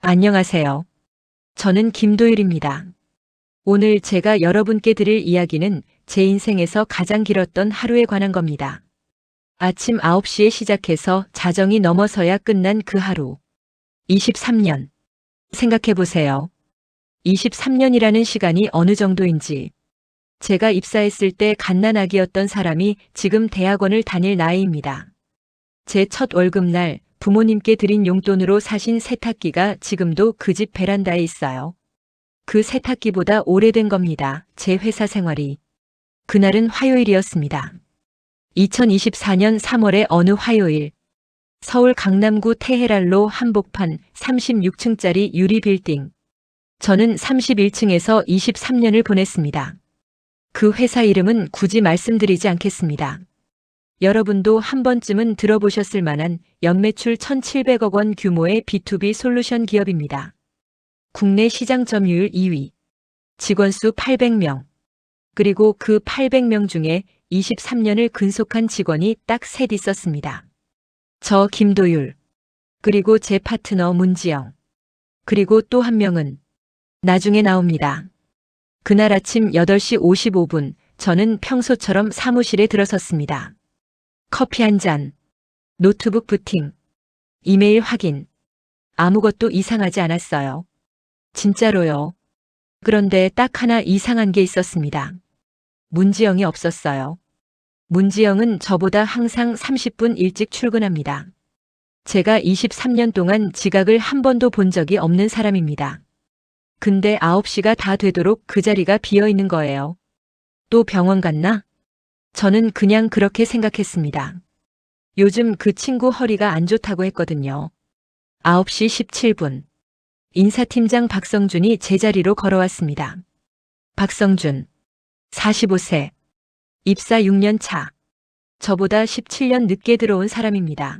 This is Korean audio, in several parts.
안녕하세요. 저는 김도율입니다. 오늘 제가 여러분께 드릴 이야기는 제 인생에서 가장 길었던 하루에 관한 겁니다. 아침 9시에 시작해서 자정이 넘어서야 끝난 그 하루. 23년. 생각해 보세요. 23년이라는 시간이 어느 정도인지. 제가 입사했을 때 갓난아기였던 사람이 지금 대학원을 다닐 나이입니다. 제 첫 월급날 부모님께 드린 용돈으로 사신 세탁기가 지금도 그 집 베란다에 있어요. 그 세탁기보다 오래된 겁니다. 제 회사 생활이. 그날은 화요일이었습니다. 2024년 3월의 어느 화요일. 서울 강남구 테헤랄로 한복판 36층짜리 유리 빌딩. 저는 31층에서 23년을 보냈습니다. 그 회사 이름은 굳이 말씀드리지 않겠습니다. 여러분도 한 번쯤은 들어보셨을 만한 연매출 1,700억 원 규모의 B2B 솔루션 기업입니다. 국내 시장 점유율 2위, 직원 수 800명, 그리고 그 800명 중에 23년을 근속한 직원이 딱 셋 있었습니다. 저 김도율, 그리고 제 파트너 문지영, 그리고 또 한 명은 나중에 나옵니다. 그날 아침 8시 55분 저는 평소처럼 사무실에 들어섰습니다. 커피 한 잔, 노트북 부팅, 이메일 확인. 아무것도 이상하지 않았어요. 진짜로요. 그런데 딱 하나 이상한 게 있었습니다. 문지영이 없었어요. 문지영은 저보다 항상 30분 일찍 출근합니다. 제가 23년 동안 지각을 한 번도 본 적이 없는 사람입니다. 근데 9시가 다 되도록 그 자리가 비어 있는 거예요. 또 병원 갔나? 저는 그냥 그렇게 생각했습니다. 요즘 그 친구 허리가 안 좋다고 했거든요. 9시 17분. 인사팀장 박성준이 제 자리로 걸어왔습니다. 박성준. 45세. 입사 6년 차. 저보다 17년 늦게 들어온 사람입니다.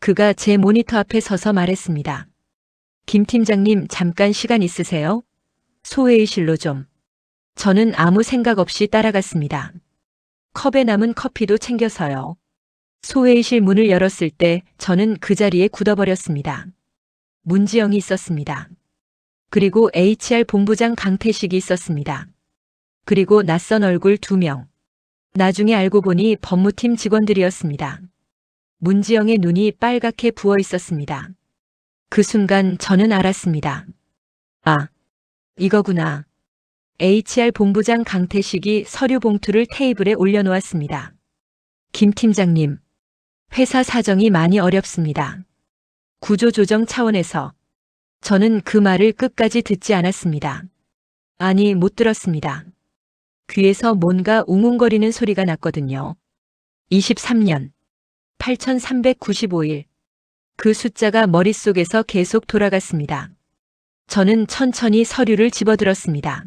그가 제 모니터 앞에 서서 말했습니다. 김 팀장님 잠깐 시간 있으세요? 소회의실로 좀. 저는 아무 생각 없이 따라갔습니다. 컵에 남은 커피도 챙겨서요. 소회의실 문을 열었을 때 저는 그 자리에 굳어버렸습니다. 문지영이 있었습니다. 그리고 HR 본부장 강태식이 있었습니다. 그리고 낯선 얼굴 2명. 나중에 알고 보니 법무팀 직원들이었습니다. 문지영의 눈이 빨갛게 부어 있었습니다. 그 순간 저는 알았습니다. 아, 이거구나. HR 본부장 강태식이 서류 봉투를 테이블에 올려놓았습니다. 김 팀장님, 회사 사정이 많이 어렵습니다. 구조조정 차원에서. 저는 그 말을 끝까지 듣지 않았습니다. 아니, 못 들었습니다. 귀에서 뭔가 웅웅거리는 소리가 났거든요. 23년, 8,395일. 그 숫자가 머릿속에서 계속 돌아갔습니다. 저는 천천히 서류를 집어들었습니다.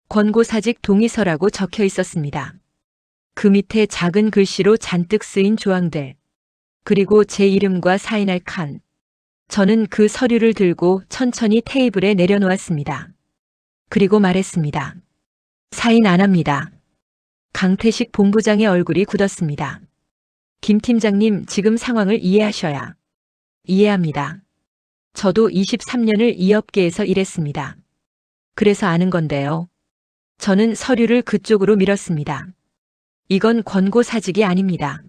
권고사직 동의서라고 적혀 있었습니다. 그 밑에 작은 글씨로 잔뜩 쓰인 조항들. 그리고 제 이름과 사인할 칸. 저는 그 서류를 들고 천천히 테이블에 내려놓았습니다. 그리고 말했습니다. 사인 안 합니다. 강태식 본부장의 얼굴이 굳었습니다. 김 팀장님 지금 상황을 이해하셔야. 이해합니다. 저도 23년을 이 업계에서 일했습니다. 그래서 아는 건데요. 저는 서류를 그쪽으로 밀었습니다. 이건 권고사직이 아닙니다.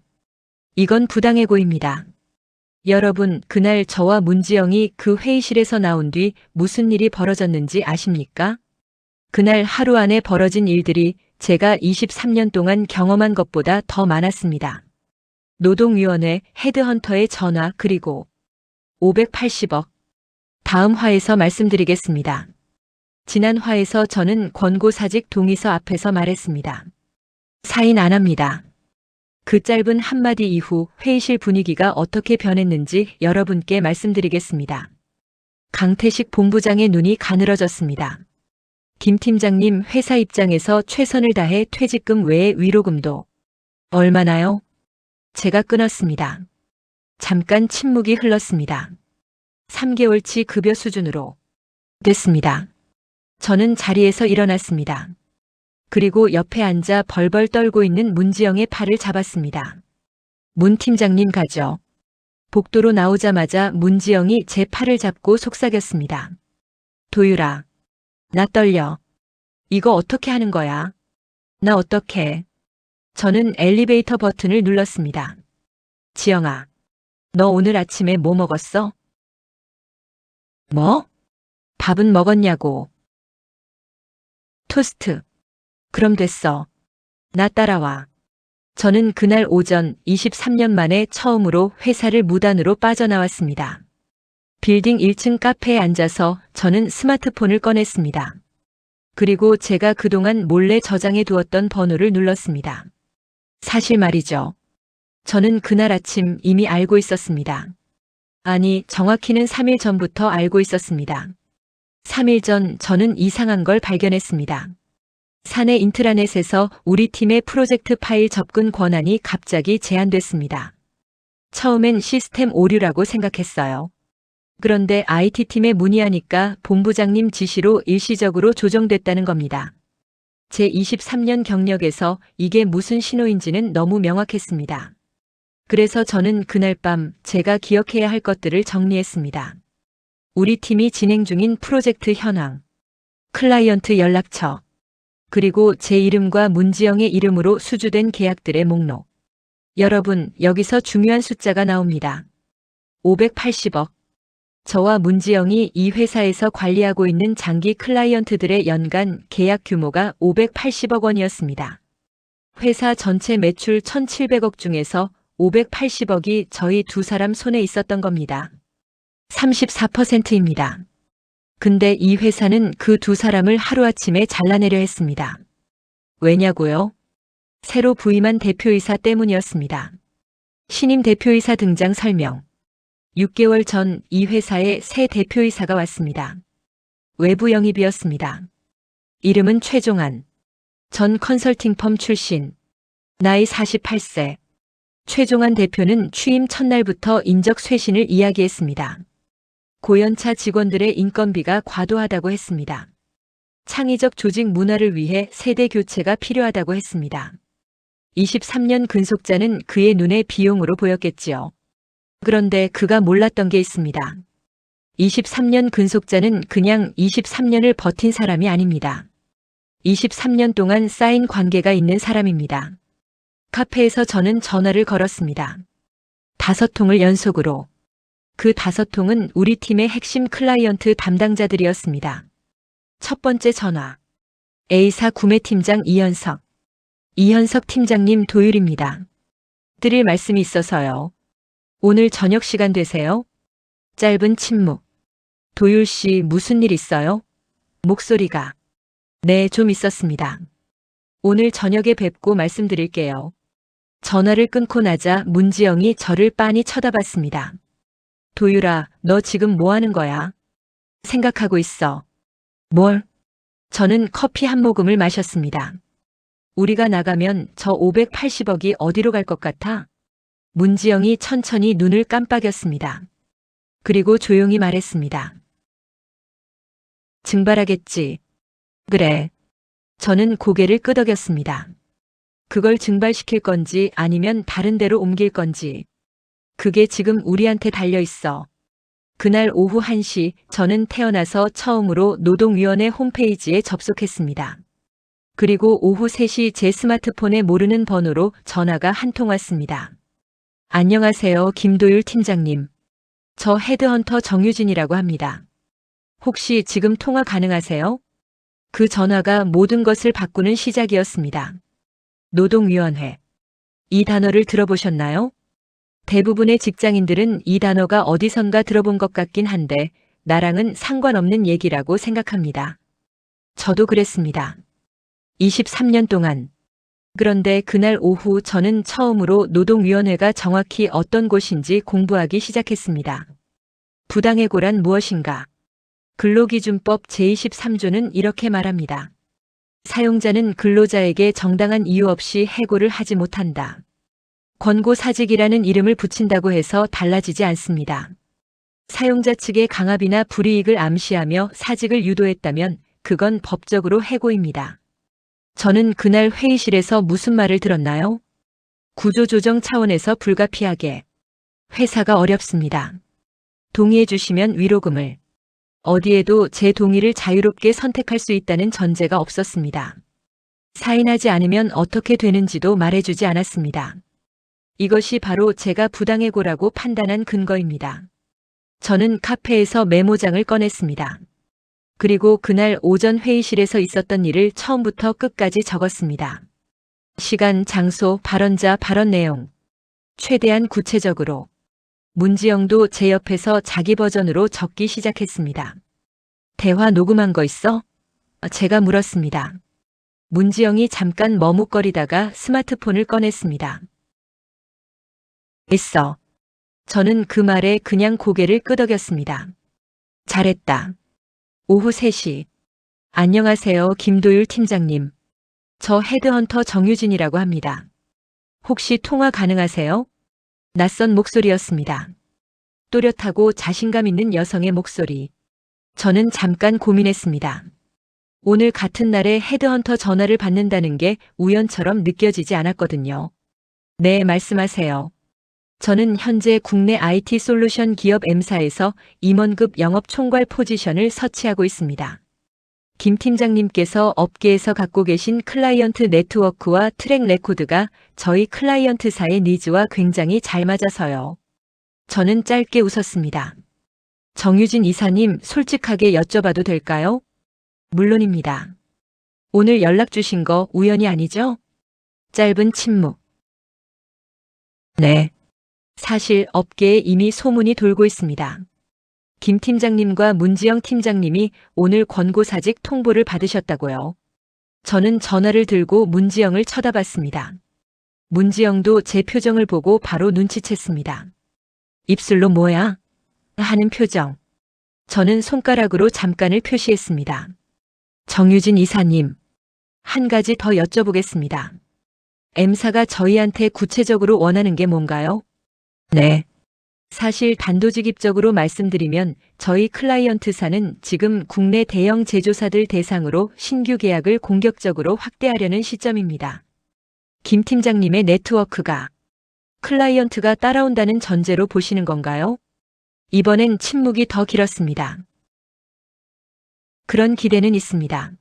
이건 부당해고입니다. 여러분, 그날 저와 문지영이 그 회의실에서 나온 뒤 무슨 일이 벌어졌는지 아십니까? 그날 하루 안에 벌어진 일들이 제가 23년 동안 경험한 것보다 더 많았습니다. 노동위원회, 헤드헌터의 전화, 그리고 580억. 다음 화에서 말씀드리겠습니다. 지난 화에서 저는 권고사직 동의서 앞에서 말했습니다. 사인 안 합니다. 그 짧은 한마디 이후 회의실 분위기가 어떻게 변했는지 여러분께 말씀드리겠습니다. 강태식 본부장의 눈이 가늘어졌습니다. 김 팀장님 회사 입장에서 최선을 다해 퇴직금 외에 위로금도. 얼마나요? 제가 끊었습니다. 잠깐 침묵이 흘렀습니다. 3개월치 급여 수준으로. 됐습니다. 저는 자리에서 일어났습니다. 그리고 옆에 앉아 벌벌 떨고 있는 문지영의 팔을 잡았습니다. 문 팀장님 가죠. 복도로 나오자마자 문지영이 제 팔을 잡고 속삭였습니다. 도율아, 나 떨려. 이거 어떻게 하는 거야? 나 어떡해? 저는 엘리베이터 버튼을 눌렀습니다. 지영아, 너 오늘 아침에 뭐 먹었어? 뭐? 밥은 먹었냐고. 토스트. 그럼 됐어. 나 따라와. 저는 그날 오전 23년 만에 처음으로 회사를 무단으로 빠져나왔습니다. 빌딩 1층 카페에 앉아서 저는 스마트폰을 꺼냈습니다. 그리고 제가 그동안 몰래 저장해 두었던 번호를 눌렀습니다. 사실 말이죠. 저는 그날 아침 이미 알고 있었습니다. 아니, 정확히는 3일 전부터 알고 있었습니다. 3일 전 저는 이상한 걸 발견했습니다. 사내 인트라넷에서 우리 팀의 프로젝트 파일 접근 권한이 갑자기 제한됐습니다. 처음엔 시스템 오류라고 생각했어요. 그런데 IT팀에 문의하니까 본부장님 지시로 일시적으로 조정됐다는 겁니다. 제 23년 경력에서 이게 무슨 신호인지는 너무 명확했습니다. 그래서 저는 그날 밤 제가 기억해야 할 것들을 정리했습니다. 우리 팀이 진행 중인 프로젝트 현황, 클라이언트 연락처, 그리고 제 이름과 문지영의 이름으로 수주된 계약들의 목록. 여러분, 여기서 중요한 숫자가 나옵니다. 580억. 저와 문지영이 이 회사에서 관리하고 있는 장기 클라이언트들의 연간 계약 규모가 580억 원이었습니다. 회사 전체 매출 1,700억 중에서 580억이 저희 두 사람 손에 있었던 겁니다. 34%입니다. 근데 이 회사는 그 두 사람을 하루아침에 잘라내려 했습니다. 왜냐고요? 새로 부임한 대표이사 때문이었습니다. 신임 대표이사 등장 설명. 6개월 전 이 회사에 새 대표이사가 왔습니다. 외부 영입이었습니다. 이름은 최종한. 전 컨설팅 펌 출신. 나이 48세. 최종한 대표는 취임 첫날부터 인적 쇄신을 이야기했습니다. 고연차 직원들의 인건비가 과도하다고 했습니다. 창의적 조직 문화를 위해 세대 교체가 필요하다고 했습니다. 23년 근속자는 그의 눈에 비용으로 보였겠지요. 그런데 그가 몰랐던 게 있습니다. 23년 근속자는 그냥 23년을 버틴 사람이 아닙니다. 23년 동안 쌓인 관계가 있는 사람입니다. 카페에서 저는 전화를 걸었습니다. 5통을 연속으로. 그 5통은 우리 팀의 핵심 클라이언트 담당자들이었습니다. 첫 번째 전화. A사 구매팀장 이현석. 이현석 팀장님 도율입니다. 드릴 말씀이 있어서요. 오늘 저녁 시간 되세요? 짧은 침묵. 도율 씨 무슨 일 있어요? 목소리가. 네, 좀 있었습니다. 오늘 저녁에 뵙고 말씀드릴게요. 전화를 끊고 나자 문지영이 저를 빤히 쳐다봤습니다. 도율아, 너 지금 뭐 하는 거야? 생각하고 있어. 뭘? 저는 커피 한 모금을 마셨습니다. 우리가 나가면 저 580억이 어디로 갈 것 같아? 문지영이 천천히 눈을 깜빡였습니다. 그리고 조용히 말했습니다. 증발하겠지. 그래. 저는 고개를 끄덕였습니다. 그걸 증발시킬 건지 아니면 다른 데로 옮길 건지. 그게 지금 우리한테 달려 있어. 그날 오후 1시 저는 태어나서 처음으로 노동위원회 홈페이지에 접속했습니다. 그리고 오후 3시 제 스마트폰에 모르는 번호로 전화가 한 통 왔습니다. 안녕하세요, 김도율 팀장님. 저 헤드헌터 정유진이라고 합니다. 혹시 지금 통화 가능하세요? 그 전화가 모든 것을 바꾸는 시작이었습니다. 노동위원회. 이 단어를 들어보셨나요? 대부분의 직장인들은 이 단어가 어디선가 들어본 것 같긴 한데 나랑은 상관없는 얘기라고 생각합니다. 저도 그랬습니다. 23년 동안. 그런데 그날 오후 저는 처음으로 노동위원회가 정확히 어떤 곳인지 공부하기 시작했습니다. 부당해고란 무엇인가? 근로기준법 제23조는 이렇게 말합니다. 사용자는 근로자에게 정당한 이유 없이 해고를 하지 못한다. 권고사직이라는 이름을 붙인다고 해서 달라지지 않습니다. 사용자 측의 강압이나 불이익을 암시하며 사직을 유도했다면 그건 법적으로 해고입니다. 저는 그날 회의실에서 무슨 말을 들었나요? 구조조정 차원에서 불가피하게. 회사가 어렵습니다. 동의해 주시면 위로금을. 어디에도 제 동의를 자유롭게 선택할 수 있다는 전제가 없었습니다. 사인하지 않으면 어떻게 되는지도 말해주지 않았습니다. 이것이 바로 제가 부당해고라고 판단한 근거입니다. 저는 카페에서 메모장을 꺼냈습니다. 그리고 그날 오전 회의실에서 있었던 일을 처음부터 끝까지 적었습니다. 시간, 장소, 발언자, 발언 내용. 최대한 구체적으로. 문지영도 제 옆에서 자기 버전으로 적기 시작했습니다. 대화 녹음한 거 있어? 제가 물었습니다. 문지영이 잠깐 머뭇거리다가 스마트폰을 꺼냈습니다. 있어. 저는 그 말에 그냥 고개를 끄덕였습니다. 잘했다. 오후 3시. 안녕하세요, 김도율 팀장님. 저 헤드헌터 정유진이라고 합니다. 혹시 통화 가능하세요? 낯선 목소리였습니다. 또렷하고 자신감 있는 여성의 목소리. 저는 잠깐 고민했습니다. 오늘 같은 날에 헤드헌터 전화를 받는다는 게 우연처럼 느껴지지 않았거든요. 네, 말씀하세요. 저는 현재 국내 IT 솔루션 기업 M사에서 임원급 영업 총괄 포지션을 서치하고 있습니다. 김 팀장님께서 업계에서 갖고 계신 클라이언트 네트워크와 트랙 레코드가 저희 클라이언트사의 니즈와 굉장히 잘 맞아서요. 저는 짧게 웃었습니다. 정유진 이사님, 솔직하게 여쭤봐도 될까요? 물론입니다. 오늘 연락 주신 거 우연이 아니죠? 짧은 침묵. 네. 사실 업계에 이미 소문이 돌고 있습니다. 김 팀장님과 문지영 팀장님이 오늘 권고사직 통보를 받으셨다고요. 저는 전화를 들고 문지영을 쳐다봤습니다. 문지영도 제 표정을 보고 바로 눈치챘습니다. 입술로 뭐야? 하는 표정. 저는 손가락으로 잠깐을 표시했습니다. 정유진 이사님, 한 가지 더 여쭤보겠습니다. M사가 저희한테 구체적으로 원하는 게 뭔가요? 네. 사실 단도직입적으로 말씀드리면 저희 클라이언트사는 지금 국내 대형 제조사들 대상으로 신규 계약을 공격적으로 확대하려는 시점입니다. 김 팀장님의 네트워크가 클라이언트가 따라온다는 전제로 보시는 건가요? 이번엔 침묵이 더 길었습니다. 그런 기대는 있습니다.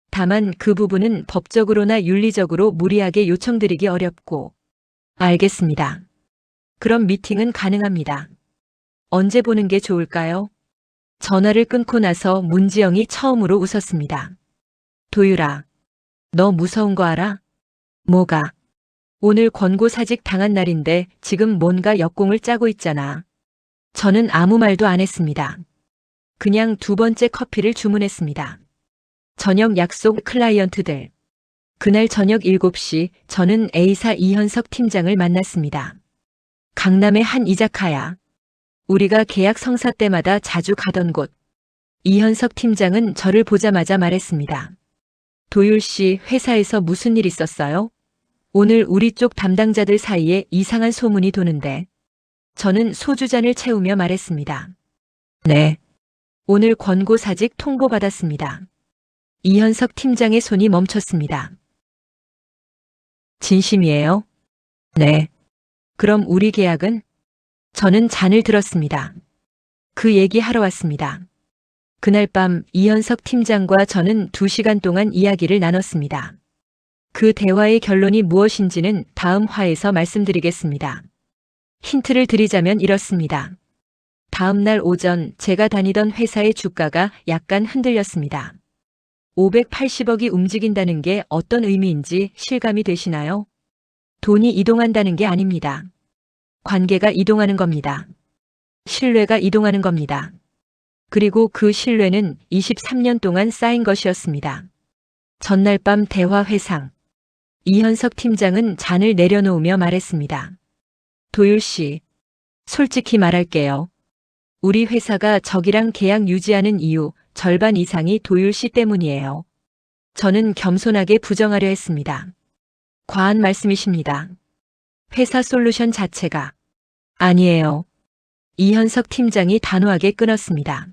다만 그 부분은 법적으로나 윤리적으로 무리하게 요청드리기 어렵고. 알겠습니다. 그럼 미팅은 가능합니다. 언제 보는 게 좋을까요? 전화를 끊고 나서 문지영이 처음으로 웃었습니다. 도율아, 너 무서운 거 알아? 뭐가? 오늘 권고사직 당한 날인데 지금 뭔가 역공을 짜고 있잖아. 저는 아무 말도 안 했습니다. 그냥 2번째 커피를 주문했습니다. 저녁 약속 클라이언트들. 그날 저녁 7시 저는 A사 이현석 팀장을 만났습니다. 강남의 한 이자카야. 우리가 계약 성사 때마다 자주 가던 곳. 이현석 팀장은 저를 보자마자 말했습니다. 도율 씨, 회사에서 무슨 일 있었어요? 오늘 우리 쪽 담당자들 사이에 이상한 소문이 도는데. 저는 소주잔을 채우며 말했습니다. 네. 오늘 권고사직 통보받았습니다. 이현석 팀장의 손이 멈췄습니다. 진심이에요? 네. 그럼 우리 계약은? 저는 잔을 들었습니다. 그 얘기 하러 왔습니다. 그날 밤 이현석 팀장과 저는 2시간 동안 이야기를 나눴습니다. 그 대화의 결론이 무엇인지는 다음 화에서 말씀드리겠습니다. 힌트를 드리자면 이렇습니다. 다음 날 오전 제가 다니던 회사의 주가가 약간 흔들렸습니다. 580억이 움직인다는 게 어떤 의미인지 실감이 되시나요? 돈이 이동한다는 게 아닙니다. 관계가 이동하는 겁니다. 신뢰가 이동하는 겁니다. 그리고 그 신뢰는 23년 동안 쌓인 것이었습니다. 전날 밤 대화 회상. 이현석 팀장은 잔을 내려놓으며 말했습니다. 도율 씨, 솔직히 말할게요. 우리 회사가 적이랑 계약 유지하는 이유 절반 이상이 도율 씨 때문이에요. 저는 겸손하게 부정하려 했습니다. 과한 말씀이십니다. 회사 솔루션 자체가. 아니에요. 이현석 팀장이 단호하게 끊었습니다.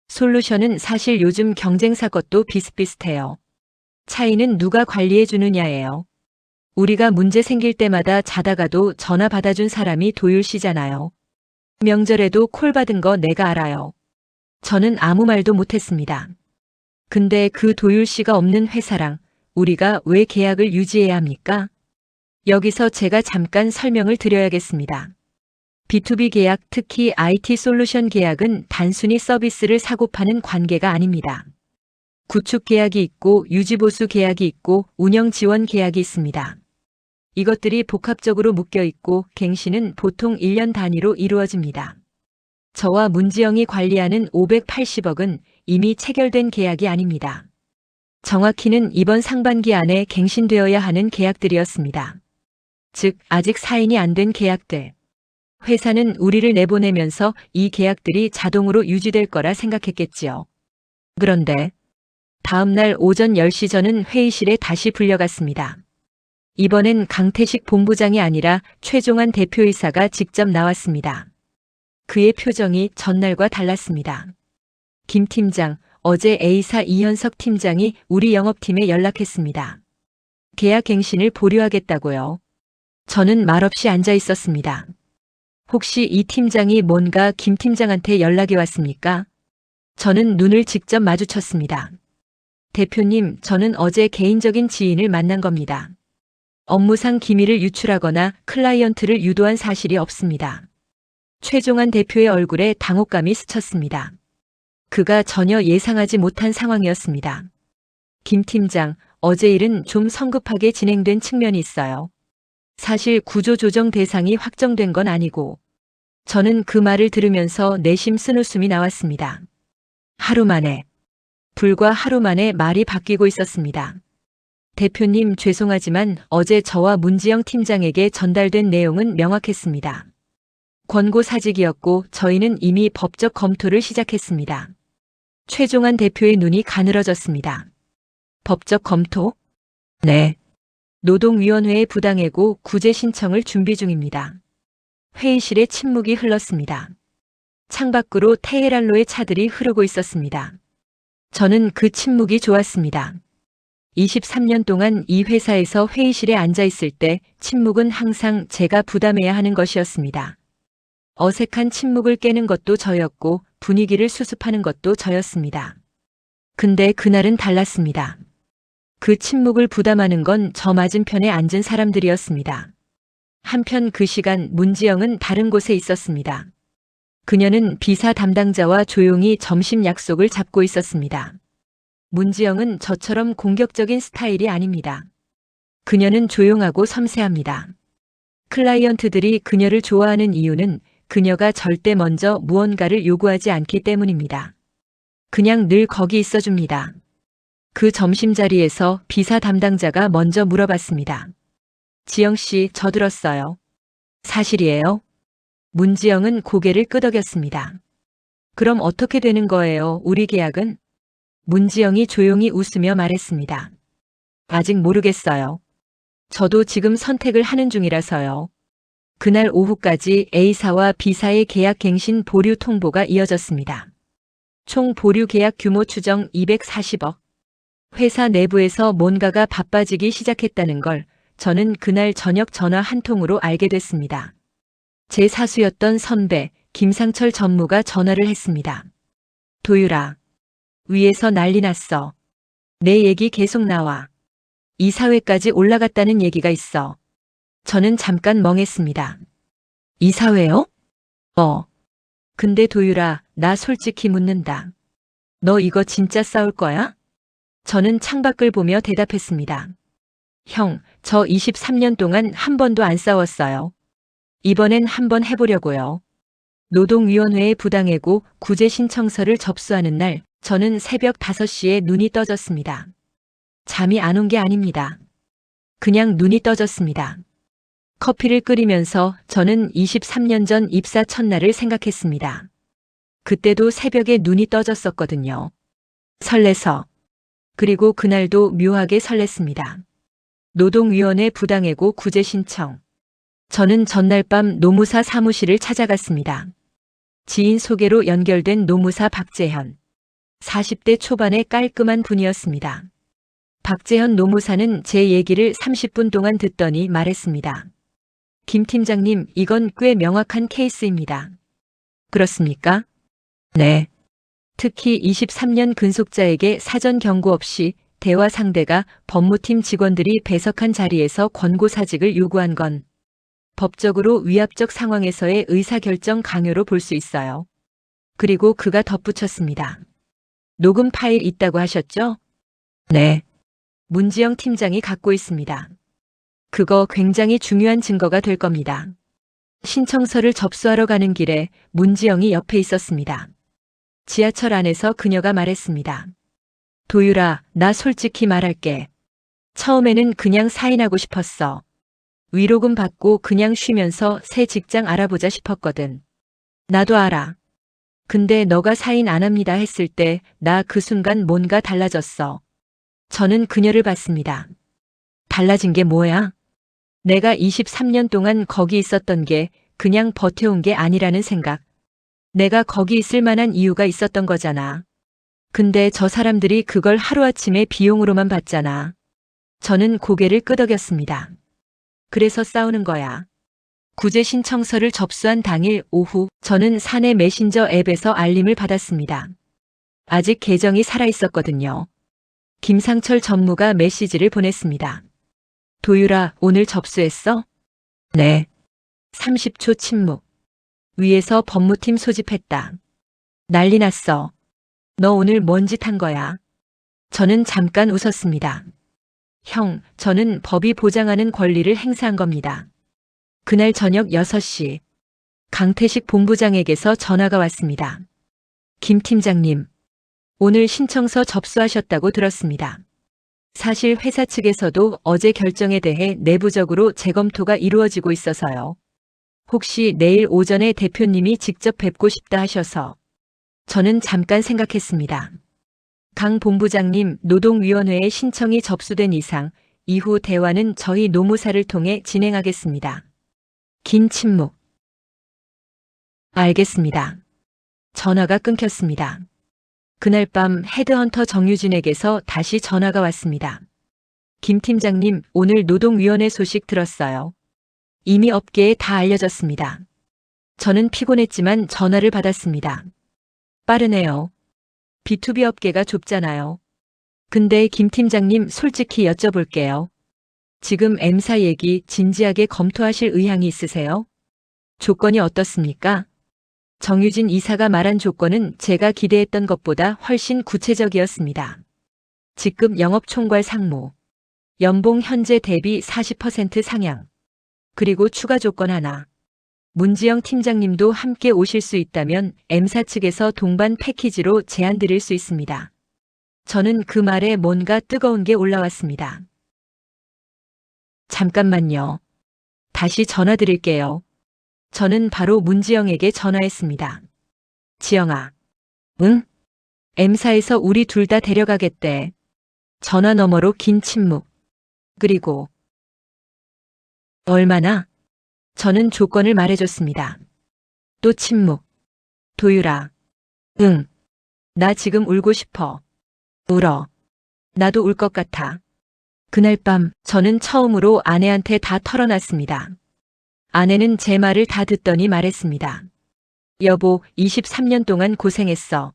솔루션은 사실 요즘 경쟁사 것도 비슷비슷해요. 차이는 누가 관리해 주느냐예요. 우리가 문제 생길 때마다 자다가도 전화 받아준 사람이 도율 씨잖아요. 명절에도 콜 받은 거 내가 알아요. 저는 아무 말도 못했습니다. 근데 그 도율 씨가 없는 회사랑 우리가 왜 계약을 유지해야 합니까? 여기서 제가 잠깐 설명을 드려야겠습니다. B2B 계약, 특히 IT 솔루션 계약은 단순히 서비스를 사고 파는 관계가 아닙니다. 구축 계약이 있고 유지보수 계약이 있고 운영 지원 계약이 있습니다. 이것들이 복합적으로 묶여 있고 갱신은 보통 1년 단위로 이루어집니다. 저와 문지영이 관리하는 580억은 이미 체결된 계약이 아닙니다. 정확히는 이번 상반기 안에 갱신되어야 하는 계약들이었습니다. 즉, 아직 사인이 안 된 계약들. 회사는 우리를 내보내면서 이 계약들이 자동으로 유지될 거라 생각했겠지요. 그런데 다음 날 오전 10시 저는 회의실에 다시 불려갔습니다. 이번엔 강태식 본부장이 아니라 최종환 대표이사가 직접 나왔습니다. 그의 표정이 전날과 달랐습니다. 김 팀장, 어제 A사 이현석 팀장이 우리 영업팀에 연락했습니다. 계약 갱신을 보류하겠다고요. 저는 말없이 앉아 있었습니다. 혹시 이 팀장이 뭔가 김 팀장한테 연락이 왔습니까? 저는 눈을 직접 마주쳤습니다. 대표님, 저는 어제 개인적인 지인을 만난 겁니다. 업무상 기밀을 유출하거나 클라이언트를 유도한 사실이 없습니다. 최종환 대표의 얼굴에 당혹감이 스쳤습니다. 그가 전혀 예상하지 못한 상황이었습니다. 김 팀장, 어제 일은 좀 성급하게 진행된 측면이 있어요. 사실 구조조정 대상이 확정된 건 아니고, 저는 그 말을 들으면서 내심 쓴웃음이 나왔습니다. 하루 만에, 불과 하루 만에 말이 바뀌고 있었습니다. 대표님, 죄송하지만 어제 저와 문지영 팀장에게 전달된 내용은 명확했습니다. 권고사직이었고 저희는 이미 법적 검토를 시작했습니다. 최종환 대표의 눈이 가늘어졌습니다. 법적 검토? 네. 노동위원회에 부당해고 구제 신청을 준비 중입니다. 회의실에 침묵이 흘렀습니다. 창밖으로 테헤란로의 차들이 흐르고 있었습니다. 저는 그 침묵이 좋았습니다. 23년 동안 이 회사에서 회의실에 앉아 있을 때 침묵은 항상 제가 부담해야 하는 것이었습니다. 어색한 침묵을 깨는 것도 저였고 분위기를 수습하는 것도 저였습니다. 근데 그날은 달랐습니다. 그 침묵을 부담하는 건 저 맞은편에 앉은 사람들이었습니다. 한편 그 시간 문지영은 다른 곳에 있었습니다. 그녀는 비사 담당자와 조용히 점심 약속을 잡고 있었습니다. 문지영은 저처럼 공격적인 스타일이 아닙니다. 그녀는 조용하고 섬세합니다. 클라이언트들이 그녀를 좋아하는 이유는 그녀가 절대 먼저 무언가를 요구하지 않기 때문입니다. 그냥 늘 거기 있어줍니다. 그 점심자리에서 비사 담당자가 먼저 물어봤습니다. 지영 씨, 저 들었어요. 사실이에요? 문지영은 고개를 끄덕였습니다. 그럼 어떻게 되는 거예요, 우리 계약은? 문지영이 조용히 웃으며 말했습니다. 아직 모르겠어요. 저도 지금 선택을 하는 중이라서요. 그날 오후까지 A사와 B사의 계약 갱신 보류 통보가 이어졌습니다. 총 보류 계약 규모 추정 240억. 회사 내부에서 뭔가가 바빠지기 시작했다는 걸 저는 그날 저녁 전화 한 통으로 알게 됐습니다. 제 사수였던 선배 김상철 전무가 전화를 했습니다. 도율아, 위에서 난리 났어. 내 얘기 계속 나와. 이사회까지 올라갔다는 얘기가 있어. 저는 잠깐 멍했습니다. 이사회요? 근데 도율아, 나 솔직히 묻는다. 너 이거 진짜 싸울 거야? 저는 창밖을 보며 대답했습니다. 형, 저 23년 동안 한 번도 안 싸웠어요. 이번엔 한번 해보려고요. 노동위원회에 부당해고 구제 신청서를 접수하는 날, 저는 새벽 5시에 눈이 떠졌습니다. 잠이 안 온 게 아닙니다. 그냥 눈이 떠졌습니다. 커피를 끓이면서 저는 23년 전 입사 첫날을 생각했습니다. 그때도 새벽에 눈이 떠졌었거든요. 설레서. 그리고 그날도 묘하게 설렜습니다. 노동위원회 부당해고 구제 신청. 저는 전날 밤 노무사 사무실을 찾아갔습니다. 지인 소개로 연결된 노무사 박재현. 40대 초반의 깔끔한 분이었습니다. 박재현 노무사는 제 얘기를 30분 동안 듣더니 말했습니다. 김 팀장님, 이건 꽤 명확한 케이스입니다. 그렇습니까? 네. 특히 23년 근속자에게 사전 경고 없이 대화 상대가 법무팀 직원들이 배석한 자리에서 권고사직을 요구한 건 법적으로 위압적 상황에서의 의사결정 강요로 볼 수 있어요. 그리고 그가 덧붙였습니다. 녹음 파일 있다고 하셨죠? 네. 문지영 팀장이 갖고 있습니다. 그거 굉장히 중요한 증거가 될 겁니다. 신청서를 접수하러 가는 길에 문지영이 옆에 있었습니다. 지하철 안에서 그녀가 말했습니다. 도유라, 나 솔직히 말할게. 처음에는 그냥 사인하고 싶었어. 위로금 받고 그냥 쉬면서 새 직장 알아보자 싶었거든. 나도 알아. 근데 너가 사인 안 합니다 했을 때 나 그 순간 뭔가 달라졌어. 저는 그녀를 봤습니다. 달라진 게 뭐야? 내가 23년 동안 거기 있었던 게 그냥 버텨온 게 아니라는 생각. 내가 거기 있을 만한 이유가 있었던 거잖아. 근데 저 사람들이 그걸 하루아침에 비용으로만 봤잖아. 저는 고개를 끄덕였습니다. 그래서 싸우는 거야. 구제 신청서를 접수한 당일 오후 저는 사내 메신저 앱에서 알림을 받았습니다. 아직 계정이 살아있었거든요. 김상철 전무가 메시지를 보냈습니다. 도유라, 오늘 접수했어? 네. 30초 침묵. 위에서 법무팀 소집했다. 난리 났어. 너 오늘 뭔 짓 한 거야? 저는 잠깐 웃었습니다. 형, 저는 법이 보장하는 권리를 행사한 겁니다. 그날 저녁 6시 강태식 본부장에게서 전화가 왔습니다. 김 팀장님, 오늘 신청서 접수하셨다고 들었습니다. 사실 회사 측에서도 어제 결정에 대해 내부적으로 재검토가 이루어지고 있어서요. 혹시 내일 오전에 대표님이 직접 뵙고 싶다 하셔서 저는 잠깐 생각했습니다. 강 본부장님, 노동위원회에 신청이 접수된 이상 이후 대화는 저희 노무사를 통해 진행하겠습니다. 긴 침묵. 알겠습니다. 전화가 끊겼습니다. 그날 밤 헤드헌터 정유진에게서 다시 전화가 왔습니다. 김 팀장님, 오늘 노동위원회 소식 들었어요. 이미 업계에 다 알려졌습니다. 저는 피곤했지만 전화를 받았습니다. 빠르네요. B2B 업계가 좁잖아요. 근데 김 팀장님, 솔직히 여쭤볼게요. 지금 M사 얘기 진지하게 검토하실 의향이 있으세요? 조건이 어떻습니까? 정유진 이사가 말한 조건은 제가 기대했던 것보다 훨씬 구체적이었습니다. 직급 영업총괄 상무, 연봉 현재 대비 40% 상향, 그리고 추가 조건 하나. 문지영 팀장님도 함께 오실 수 있다면 M사 측에서 동반 패키지로 제안 드릴 수 있습니다. 저는 그 말에 뭔가 뜨거운 게 올라왔습니다. 잠깐만요. 다시 전화 드릴게요. 저는 바로 문지영에게 전화했습니다. 지영아. 응? M사에서 우리 둘 다 데려가겠대. 전화 너머로 긴 침묵. 그리고 얼마나? 저는 조건을 말해줬습니다. 또 침묵. 도유라. 응. 나 지금 울고 싶어. 울어. 나도 울 것 같아. 그날 밤 저는 처음으로 아내한테 다 털어놨습니다. 아내는 제 말을 다 듣더니 말했습니다. 여보, 23년 동안 고생했어.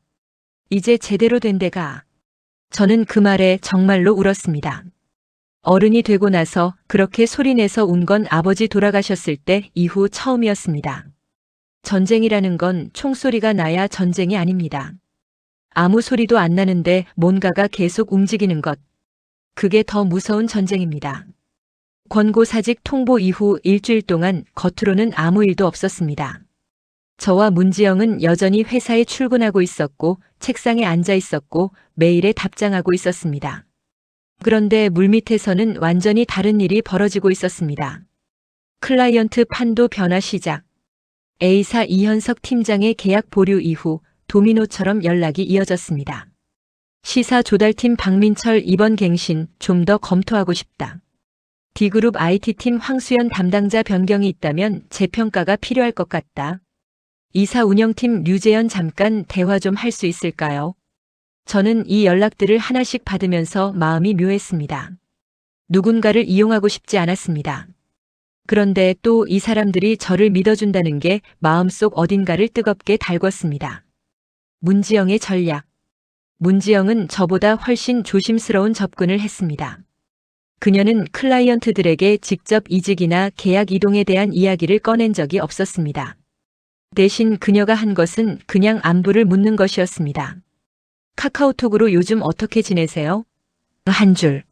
이제 제대로 된 데가. 저는 그 말에 정말로 울었습니다. 어른이 되고 나서 그렇게 소리내서 운 건 아버지 돌아가셨을 때 이후 처음이었습니다. 전쟁이라는 건 총소리가 나야 전쟁이 아닙니다. 아무 소리도 안 나는데 뭔가가 계속 움직이는 것. 그게 더 무서운 전쟁입니다. 권고사직 통보 이후 일주일 동안 겉으로는 아무 일도 없었습니다. 저와 문지영은 여전히 회사에 출근하고 있었고 책상에 앉아 있었고 메일에 답장하고 있었습니다. 그런데 물밑에서는 완전히 다른 일이 벌어지고 있었습니다. 클라이언트 판도 변화 시작. A사 이현석 팀장의 계약 보류 이후 도미노처럼 연락이 이어졌습니다. 시사 조달팀 박민철 이번 갱신 좀 더 검토하고 싶다. D그룹 IT팀 황수연 담당자 변경이 있다면 재평가가 필요할 것 같다. 이사 운영팀 류재현 잠깐 대화 좀 할 수 있을까요? 저는 이 연락들을 하나씩 받으면서 마음이 묘했습니다. 누군가를 이용하고 싶지 않았습니다. 그런데 또 이 사람들이 저를 믿어준다는 게 마음속 어딘가를 뜨겁게 달궜습니다. 문지영의 전략. 문지영은 저보다 훨씬 조심스러운 접근을 했습니다. 그녀는 클라이언트들에게 직접 이직이나 계약 이동에 대한 이야기를 꺼낸 적이 없었습니다. 대신 그녀가 한 것은 그냥 안부를 묻는 것이었습니다. 카카오톡으로 요즘 어떻게 지내세요? 한 줄.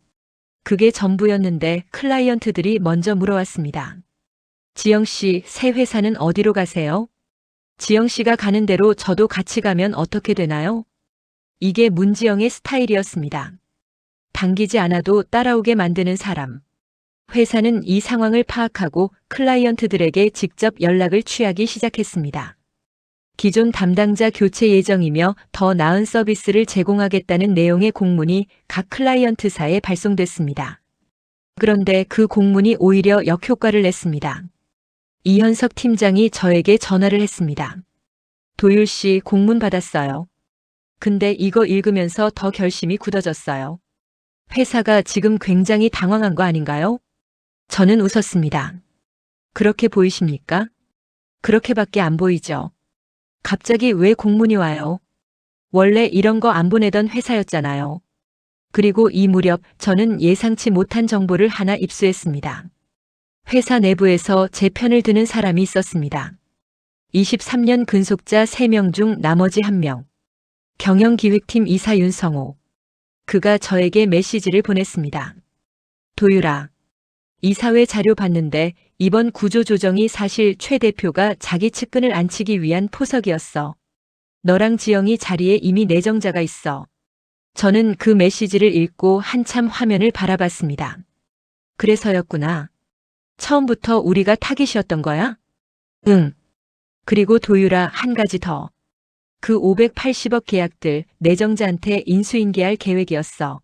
그게 전부였는데 클라이언트들이 먼저 물어왔습니다. 지영 씨, 새 회사는 어디로 가세요? 지영 씨가 가는 대로 저도 같이 가면 어떻게 되나요? 이게 문지영의 스타일이었습니다. 당기지 않아도 따라오게 만드는 사람. 회사는 이 상황을 파악하고 클라이언트들에게 직접 연락을 취하기 시작했습니다. 기존 담당자 교체 예정이며 더 나은 서비스를 제공하겠다는 내용의 공문이 각 클라이언트사에 발송됐습니다. 그런데 그 공문이 오히려 역효과를 냈습니다. 이현석 팀장이 저에게 전화를 했습니다. 도율 씨, 공문 받았어요. 근데 이거 읽으면서 더 결심이 굳어졌어요. 회사가 지금 굉장히 당황한 거 아닌가요? 저는 웃었습니다. 그렇게 보이십니까? 그렇게밖에 안 보이죠. 갑자기 왜 공문이 와요? 원래 이런 거 안 보내던 회사였잖아요. 그리고 이 무렵 저는 예상치 못한 정보를 하나 입수했습니다. 회사 내부에서 제 편을 드는 사람이 있었습니다. 23년 근속자 3명 중 나머지 1명. 경영기획팀 이사 윤성호. 그가 저에게 메시지를 보냈습니다. 도율아. 이사회 자료 봤는데 이번 구조조정이 사실 최 대표가 자기 측근을 안치기 위한 포석이었어. 너랑 지영이 자리에 이미 내정자가 있어. 저는 그 메시지를 읽고 한참 화면을 바라봤습니다. 그래서였구나. 처음부터 우리가 타깃이었던 거야? 응. 그리고 도율아, 한 가지 더. 그 580억 계약들 내정자한테 인수인계할 계획이었어.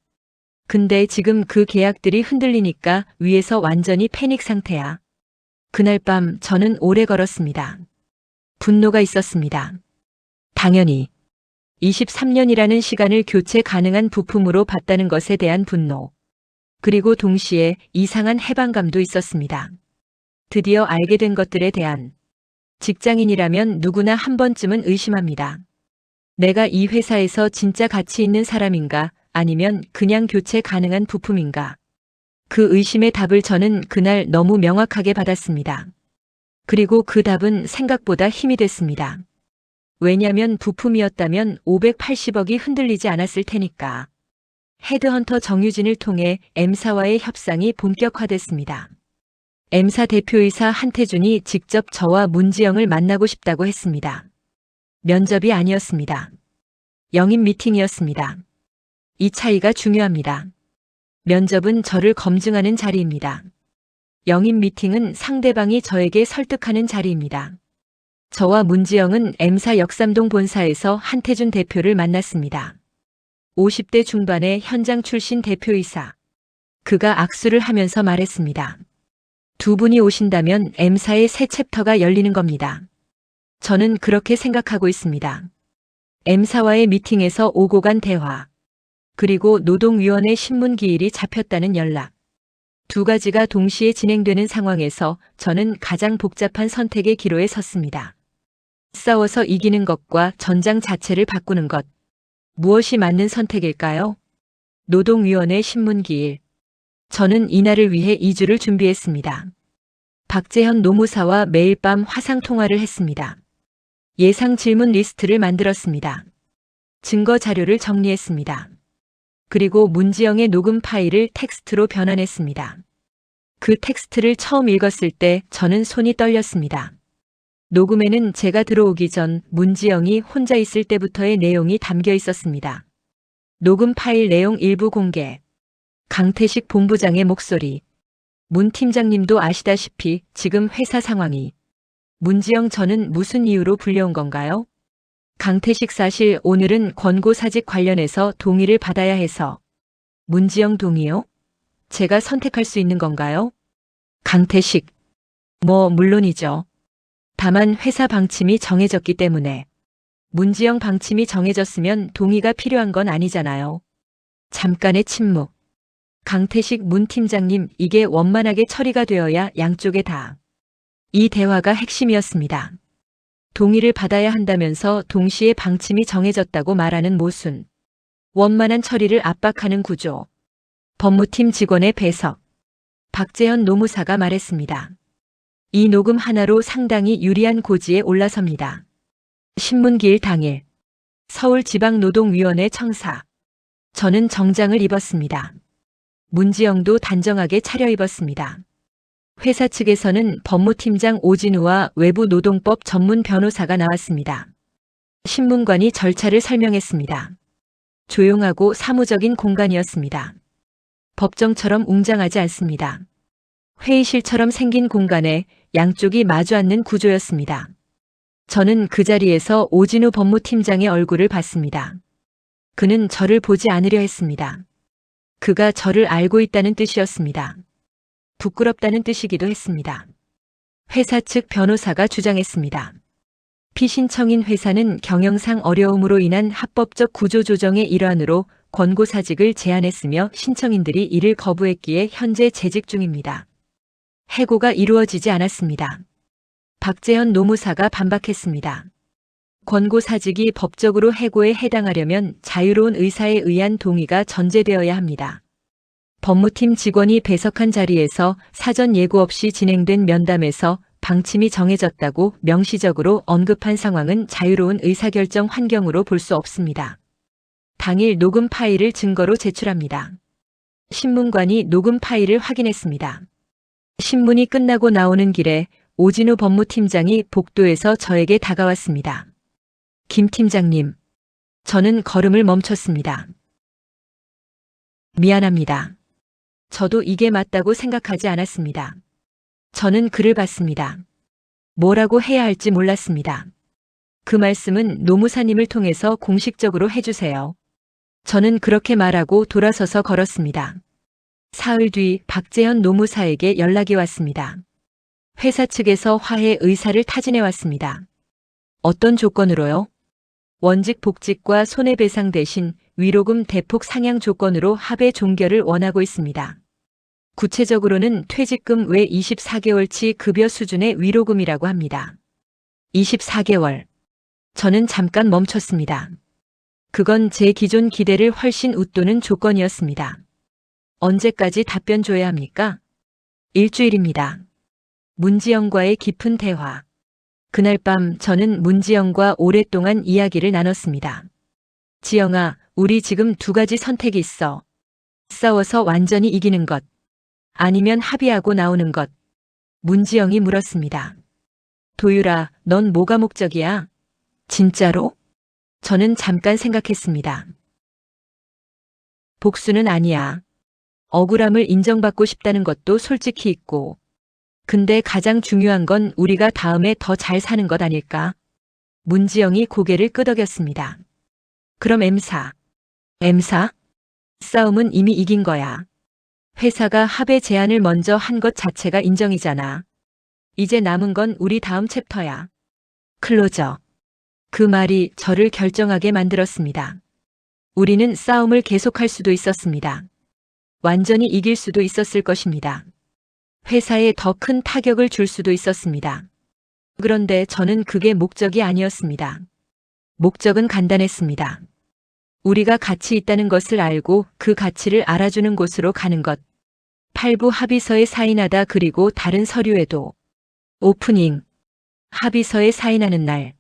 근데 지금 그 계약들이 흔들리니까 위에서 완전히 패닉 상태야. 그날 밤 저는 오래 걸었습니다. 분노가 있었습니다. 당연히 23년이라는 시간을 교체 가능한 부품으로 봤다는 것에 대한 분노. 그리고 동시에 이상한 해방감도 있었습니다. 드디어 알게 된 것들에 대한. 직장인이라면 누구나 한 번쯤은 의심합니다. 내가 이 회사에서 진짜 가치 있는 사람인가, 아니면 그냥 교체 가능한 부품인가. 그 의심의 답을 저는 그날 너무 명확하게 받았습니다. 그리고 그 답은 생각보다 힘이 됐습니다. 왜냐면 부품이었다면 580억이 흔들리지 않았을 테니까. 헤드헌터 정유진을 통해 M사와의 협상이 본격화됐습니다. M사 대표이사 한태준이 직접 저와 문지영을 만나고 싶다고 했습니다. 면접이 아니었습니다. 영입 미팅이었습니다. 이 차이가 중요합니다. 면접은 저를 검증하는 자리입니다. 영입 미팅은 상대방이 저에게 설득하는 자리입니다. 저와 문지영은 M사 역삼동 본사에서 한태준 대표를 만났습니다. 50대 중반의 현장 출신 대표이사. 그가 악수를 하면서 말했습니다. 두 분이 오신다면 M사의 새 챕터가 열리는 겁니다. 저는 그렇게 생각하고 있습니다. M사와의 미팅에서 오고 간 대화. 그리고 노동위원회 신문기일이 잡혔다는 연락. 두 가지가 동시에 진행되는 상황에서 저는 가장 복잡한 선택의 기로에 섰습니다. 싸워서 이기는 것과 전장 자체를 바꾸는 것. 무엇이 맞는 선택일까요? 노동위원회 신문기일. 저는 이날을 위해 2주를 준비했습니다. 박재현 노무사와 매일 밤 화상통화를 했습니다. 예상 질문 리스트를 만들었습니다. 증거 자료를 정리했습니다. 그리고 문지영의 녹음 파일을 텍스트로 변환했습니다. 그 텍스트를 처음 읽었을 때 저는 손이 떨렸습니다. 녹음에는 제가 들어오기 전 문지영이 혼자 있을 때부터의 내용이 담겨 있었습니다. 녹음 파일 내용 일부 공개. 강태식 본부장의 목소리. 문 팀장님도 아시다시피 지금 회사 상황이. 문지영, 저는 무슨 이유로 불려온 건가요? 강태식, 사실 오늘은 권고사직 관련해서 동의를 받아야 해서. 문지영, 동의요? 제가 선택할 수 있는 건가요? 강태식. 물론이죠. 다만 회사 방침이 정해졌기 때문에. 문지영 방침이 정해졌으면 동의가 필요한 건 아니잖아요. 잠깐의 침묵. 강태식 문 팀장님, 이게 원만하게 처리가 되어야 양쪽에 다. 이 대화가 핵심이었습니다. 동의를 받아야 한다면서 동시에 방침이 정해졌다고 말하는 모순. 원만한 처리를 압박하는 구조. 법무팀 직원의 배석. 박재현 노무사가 말했습니다. 이 녹음 하나로 상당히 유리한 고지에 올라섭니다. 신문기일 당일. 서울지방노동위원회 청사. 저는 정장을 입었습니다. 문지영도 단정하게 차려입었습니다. 회사 측에서는 법무팀장 오진우와 외부노동법 전문 변호사가 나왔습니다. 신문관이 절차를 설명했습니다. 조용하고 사무적인 공간이었습니다. 법정처럼 웅장하지 않습니다. 회의실처럼 생긴 공간에 양쪽이 마주 앉는 구조였습니다. 저는 그 자리에서 오진우 법무팀장의 얼굴을 봤습니다. 그는 저를 보지 않으려 했습니다. 그가 저를 알고 있다는 뜻이었습니다. 부끄럽다는 뜻이기도 했습니다. 회사 측 변호사가 주장했습니다. 피신청인 회사는 경영상 어려움으로 인한 합법적 구조 조정의 일환으로 권고사직을 제안했으며 신청인들이 이를 거부했기에 현재 재직 중입니다. 해고가 이루어지지 않았습니다. 박재현 노무사가 반박했습니다. 권고사직이 법적으로 해고에 해당하려면 자유로운 의사에 의한 동의가 전제되어야 합니다. 법무팀 직원이 배석한 자리에서 사전 예고 없이 진행된 면담에서 방침이 정해졌다고 명시적으로 언급한 상황은 자유로운 의사결정 환경으로 볼 수 없습니다. 당일 녹음 파일을 증거로 제출합니다. 신문관이 녹음 파일을 확인했습니다. 신문이 끝나고 나오는 길에 오진우 법무팀장이 복도에서 저에게 다가왔습니다. 김 팀장님, 저는 걸음을 멈췄습니다. 미안합니다. 저도 이게 맞다고 생각하지 않았습니다. 저는 그를 봤습니다. 뭐라고 해야 할지 몰랐습니다. 그 말씀은 노무사님을 통해서 공식적으로 해주세요. 저는 그렇게 말하고 돌아서서 걸었습니다. 사흘 뒤 박재현 노무사에게 연락이 왔습니다. 회사 측에서 화해 의사를 타진해 왔습니다. 어떤 조건으로요? 원직 복직과 손해배상 대신 위로금 대폭 상향 조건으로 합의 종결을 원하고 있습니다. 구체적으로는 퇴직금 외 24개월치 급여 수준의 위로금이라고 합니다. 24개월. 저는 잠깐 멈췄습니다. 그건 제 기존 기대를 훨씬 웃도는 조건이었습니다. 언제까지 답변 줘야 합니까? 일주일입니다. 문지영과의 깊은 대화. 그날 밤 저는 문지영과 오랫동안 이야기를 나눴습니다. 지영아, 우리 지금 두 가지 선택이 있어. 싸워서 완전히 이기는 것. 아니면 합의하고 나오는 것. 문지영이 물었습니다. 도율아, 넌 뭐가 목적이야? 진짜로? 저는 잠깐 생각했습니다. 복수는 아니야. 억울함을 인정받고 싶다는 것도 솔직히 있고. 근데 가장 중요한 건 우리가 다음에 더 잘 사는 것 아닐까? 문지영이 고개를 끄덕였습니다. 그럼 M사. M사? 싸움은 이미 이긴 거야. 회사가 합의 제안을 먼저 한 것 자체가 인정이잖아. 이제 남은 건 우리 다음 챕터야. 클로저. 그 말이 저를 결정하게 만들었습니다. 우리는 싸움을 계속할 수도 있었습니다. 완전히 이길 수도 있었을 것입니다. 회사에 더 큰 타격을 줄 수도 있었습니다. 그런데 저는 그게 목적이 아니었습니다. 목적은 간단했습니다. 우리가 가치 있다는 것을 알고 그 가치를 알아주는 곳으로 가는 것. 8부 합의서에 사인하다 그리고 다른 서류에도. 오프닝. 합의서에 사인하는 날.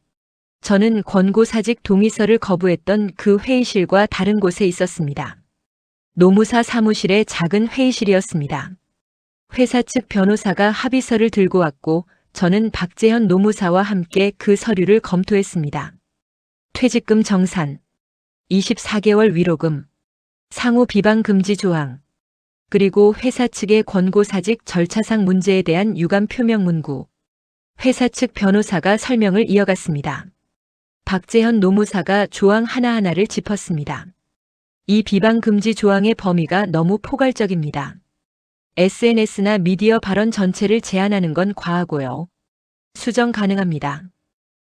저는 권고사직 동의서를 거부했던 그 회의실과 다른 곳에 있었습니다. 노무사 사무실의 작은 회의실이었습니다. 회사 측 변호사가 합의서를 들고 왔고 저는 박재현 노무사와 함께 그 서류를 검토했습니다. 퇴직금 정산, 24개월 위로금, 상호 비방 금지 조항, 그리고 회사 측의 권고사직 절차상 문제에 대한 유감 표명 문구. 회사 측 변호사가 설명을 이어갔습니다. 박재현 노무사가 조항 하나하나를 짚었습니다. 이 비방 금지 조항의 범위가 너무 포괄적입니다. SNS나 미디어 발언 전체를 제한하는 건 과하고요. 수정 가능합니다.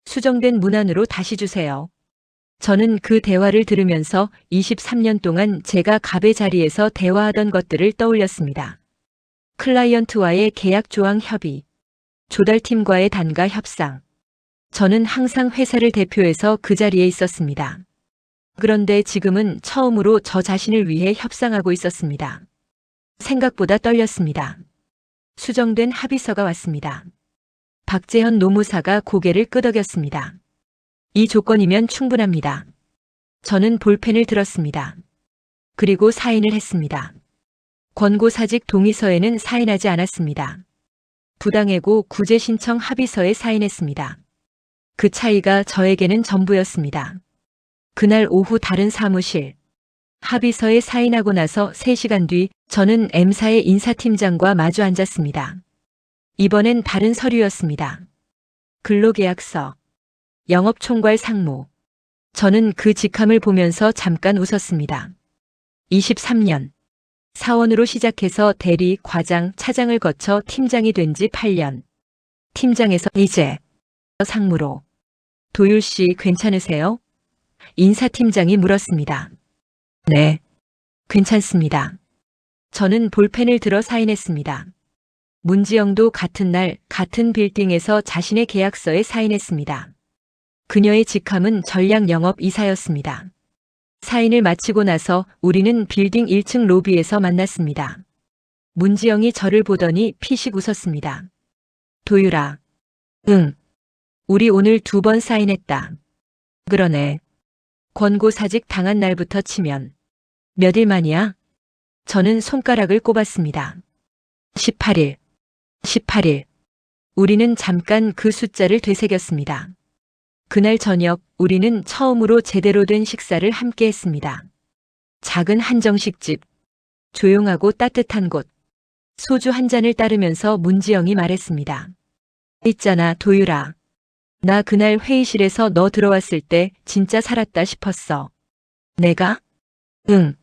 수정된 문안으로 다시 주세요. 저는 그 대화를 들으면서 23년 동안 제가 갑의 자리에서 대화하던 것들을 떠올렸습니다. 클라이언트와의 계약 조항 협의, 조달팀과의 단가 협상. 저는 항상 회사를 대표해서 그 자리에 있었습니다. 그런데 지금은 처음으로 저 자신을 위해 협상하고 있었습니다. 생각보다 떨렸습니다. 수정된 합의서가 왔습니다. 박재현 노무사가 고개를 끄덕였습니다. 이 조건이면 충분합니다. 저는 볼펜을 들었습니다. 그리고 사인을 했습니다. 권고사직 동의서에는 사인하지 않았습니다. 부당해고 구제 신청 합의서에 사인했습니다. 그 차이가 저에게는 전부였습니다. 그날 오후 다른 사무실. 합의서에 사인하고 나서 3시간 뒤 저는 M사의 인사팀장과 마주 앉았습니다. 이번엔 다른 서류였습니다. 근로계약서, 영업총괄 상무. 저는 그 직함을 보면서 잠깐 웃었습니다. 23년. 사원으로 시작해서 대리, 과장, 차장을 거쳐 팀장이 된 지 8년. 팀장에서 이제 상무로. 도율 씨 괜찮으세요? 인사팀장이 물었습니다. 네, 괜찮습니다. 저는 볼펜을 들어 사인했습니다. 문지영도 같은 날 같은 빌딩에서 자신의 계약서에 사인했습니다. 그녀의 직함은 전략영업이사였습니다. 사인을 마치고 나서 우리는 빌딩 1층 로비에서 만났습니다. 문지영이 저를 보더니 피식 웃었습니다. 도율아. 응. 우리 오늘 2번 사인했다. 그러네. 권고사직 당한 날부터 치면 몇 일 만이야? 저는 손가락을 꼽았습니다. 18일. 18일. 우리는 잠깐 그 숫자를 되새겼습니다. 그날 저녁 우리는 처음으로 제대로 된 식사를 함께 했습니다. 작은 한정식집. 조용하고 따뜻한 곳. 소주 한 잔을 따르면서 문지영이 말했습니다. 있잖아, 도율아. 나 그날 회의실에서 너 들어왔을 때 진짜 살았다 싶었어. 내가? 응.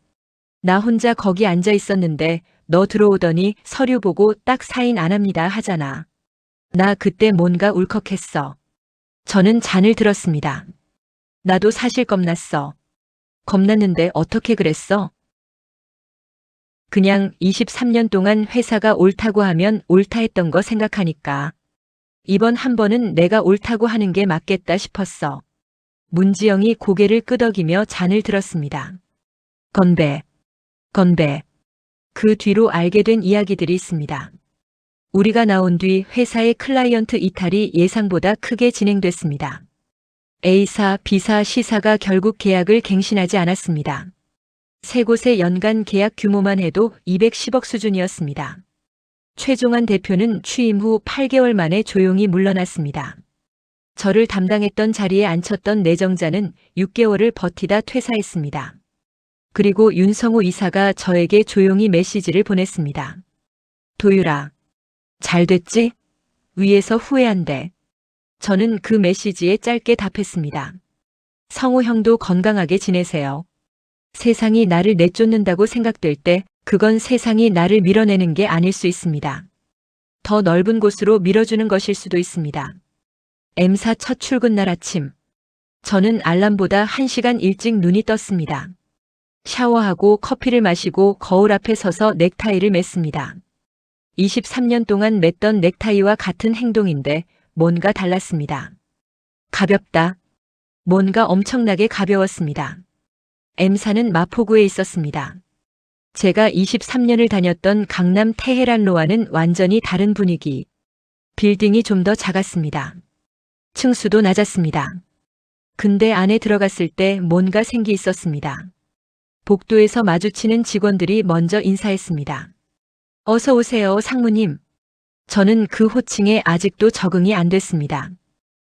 나 혼자 거기 앉아 있었는데 너 들어오더니 서류 보고 딱 사인 안 합니다 하잖아. 나 그때 뭔가 울컥했어. 저는 잔을 들었습니다. 나도 사실 겁났어. 겁났는데 어떻게 그랬어? 그냥 23년 동안 회사가 옳다고 하면 옳다 했던 거 생각하니까. 이번 한 번은 내가 옳다고 하는 게 맞겠다 싶었어. 문지영이 고개를 끄덕이며 잔을 들었습니다. 건배. 건배. 그 뒤로 알게 된 이야기들이 있습니다. 우리가 나온 뒤 회사의 클라이언트 이탈이 예상보다 크게 진행됐습니다. A사, B사, C사가 결국 계약을 갱신하지 않았습니다. 3곳의 연간 계약 규모만 해도 210억 수준이었습니다. 최종환 대표는 취임 후 8개월 만에 조용히 물러났습니다. 저를 담당했던 자리에 앉혔던 내정자는 6개월을 버티다 퇴사했습니다. 그리고 윤성호 이사가 저에게 조용히 메시지를 보냈습니다. 도율아, 잘 됐지? 위에서 후회한대. 저는 그 메시지에 짧게 답했습니다. 성호 형도 건강하게 지내세요. 세상이 나를 내쫓는다고 생각될 때 그건 세상이 나를 밀어내는 게 아닐 수 있습니다. 더 넓은 곳으로 밀어주는 것일 수도 있습니다. M사 첫 출근 날 아침. 저는 알람보다 1시간 일찍 눈이 떴습니다. 샤워하고 커피를 마시고 거울 앞에 서서 넥타이를 맸습니다. 23년 동안 맸던 넥타이와 같은 행동인데 뭔가 달랐습니다. 가볍다. 뭔가 엄청나게 가벼웠습니다. M사는 마포구에 있었습니다. 제가 23년을 다녔던 강남 테헤란로와는 완전히 다른 분위기. 빌딩이 좀 더 작았습니다. 층수도 낮았습니다. 근데 안에 들어갔을 때 뭔가 생기 있었습니다. 복도에서 마주치는 직원들이 먼저 인사했습니다. 어서 오세요, 상무님. 저는 그 호칭에 아직도 적응이 안 됐습니다.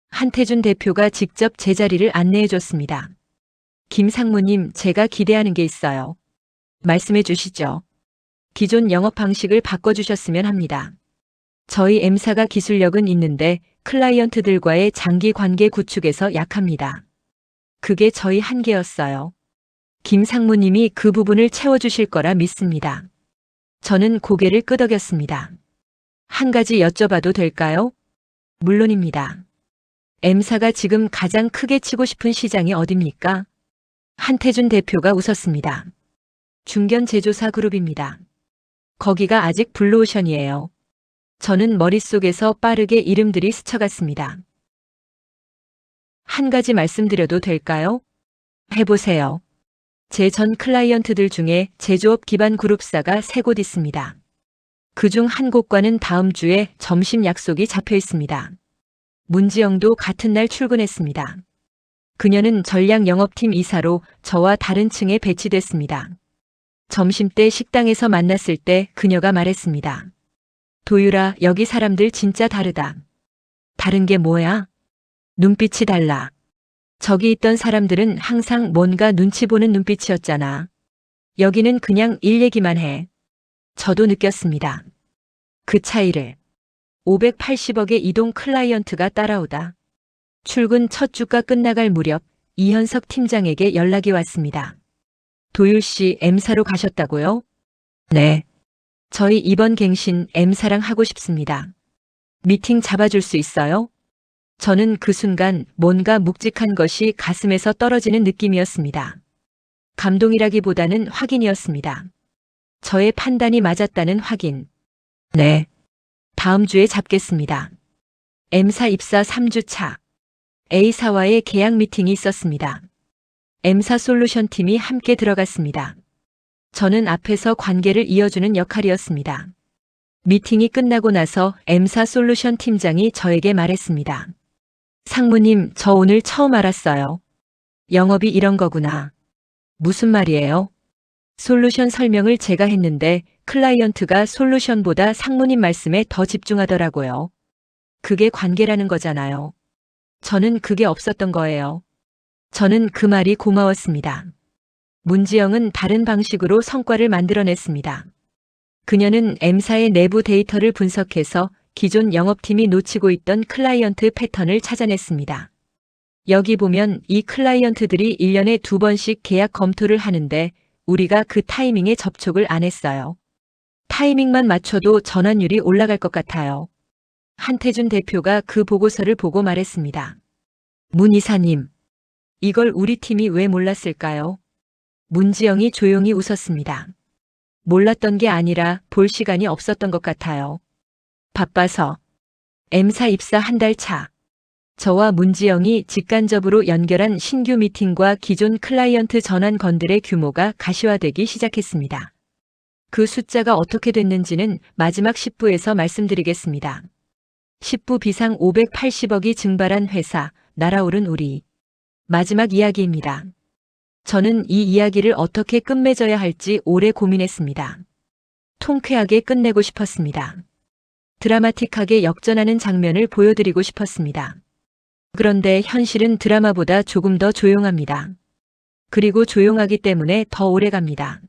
한태준 대표가 직접 제 자리를 안내해 줬습니다. 김 상무님, 제가 기대하는 게 있어요. 말씀해 주시죠. 기존 영업 방식을 바꿔주셨으면 합니다. 저희 M사가 기술력은 있는데 클라이언트들과의 장기 관계 구축에서 약합니다. 그게 저희 한계였어요. 김 상무님이 그 부분을 채워주실 거라 믿습니다. 저는 고개를 끄덕였습니다. 한 가지 여쭤봐도 될까요? 물론입니다. M사가 지금 가장 크게 치고 싶은 시장이 어딥니까? 한태준 대표가 웃었습니다. 중견 제조사 그룹입니다. 거기가 아직 블루오션이에요. 저는 머릿속에서 빠르게 이름들이 스쳐갔습니다. 한 가지 말씀드려도 될까요? 해보세요. 제 전 클라이언트들 중에 제조업 기반 그룹사가 3곳 있습니다. 그중 한 곳과는 다음 주에 점심 약속이 잡혀 있습니다. 문지영도 같은 날 출근했습니다. 그녀는 전략 영업팀 이사로 저와 다른 층에 배치됐습니다. 점심때 식당에서 만났을 때 그녀가 말했습니다. 도유라, 여기 사람들 진짜 다르다. 다른 게 뭐야? 눈빛이 달라. 저기 있던 사람들은 항상 뭔가 눈치 보는 눈빛이었잖아. 여기는 그냥 일 얘기만 해. 저도 느꼈습니다. 그 차이를. 580억의 이동 클라이언트가 따라오다. 출근 첫 주가 끝나갈 무렵 이현석 팀장에게 연락이 왔습니다. 도율 씨 M사로 가셨다고요? 네. 저희 이번 갱신 M사랑 하고 싶습니다. 미팅 잡아줄 수 있어요? 저는 그 순간 뭔가 묵직한 것이 가슴에서 떨어지는 느낌이었습니다. 감동이라기보다는 확인이었습니다. 저의 판단이 맞았다는 확인. 네. 다음 주에 잡겠습니다. M사 입사 3주 차. A사와의 계약 미팅이 있었습니다. M사 솔루션 팀이 함께 들어갔습니다. 저는 앞에서 관계를 이어주는 역할이었습니다. 미팅이 끝나고 나서 M사 솔루션 팀장이 저에게 말했습니다. 상무님, 저 오늘 처음 알았어요. 영업이 이런 거구나. 무슨 말이에요? 솔루션 설명을 제가 했는데 클라이언트가 솔루션보다 상무님 말씀에 더 집중하더라고요. 그게 관계라는 거잖아요. 저는 그게 없었던 거예요. 저는 그 말이 고마웠습니다. 문지영은 다른 방식으로 성과를 만들어냈습니다. 그녀는 M사의 내부 데이터를 분석해서 기존 영업팀이 놓치고 있던 클라이언트 패턴을 찾아냈습니다. 여기 보면 이 클라이언트들이 1년에 2번씩 계약 검토를 하는데 우리가 그 타이밍에 접촉을 안 했어요. 타이밍만 맞춰도 전환율이 올라갈 것 같아요. 한태준 대표가 그 보고서를 보고 말했습니다. 문 이사님, 이걸 우리 팀이 왜 몰랐을까요? 문지영이 조용히 웃었습니다. 몰랐던 게 아니라 볼 시간이 없었던 것 같아요. 바빠서. M사 입사 한 달 차. 저와 문지영이 직간접으로 연결한 신규 미팅과 기존 클라이언트 전환 건들의 규모가 가시화되기 시작했습니다. 그 숫자가 어떻게 됐는지는 마지막 10부에서 말씀드리겠습니다. 10부 비상 580억이 증발한 회사, 날아오른 우리. 마지막 이야기입니다. 저는 이 이야기를 어떻게 끝맺어야 할지 오래 고민했습니다. 통쾌하게 끝내고 싶었습니다. 드라마틱하게 역전하는 장면을 보여드리고 싶었습니다. 그런데 현실은 드라마보다 조금 더 조용합니다. 그리고 조용하기 때문에 더 오래 갑니다.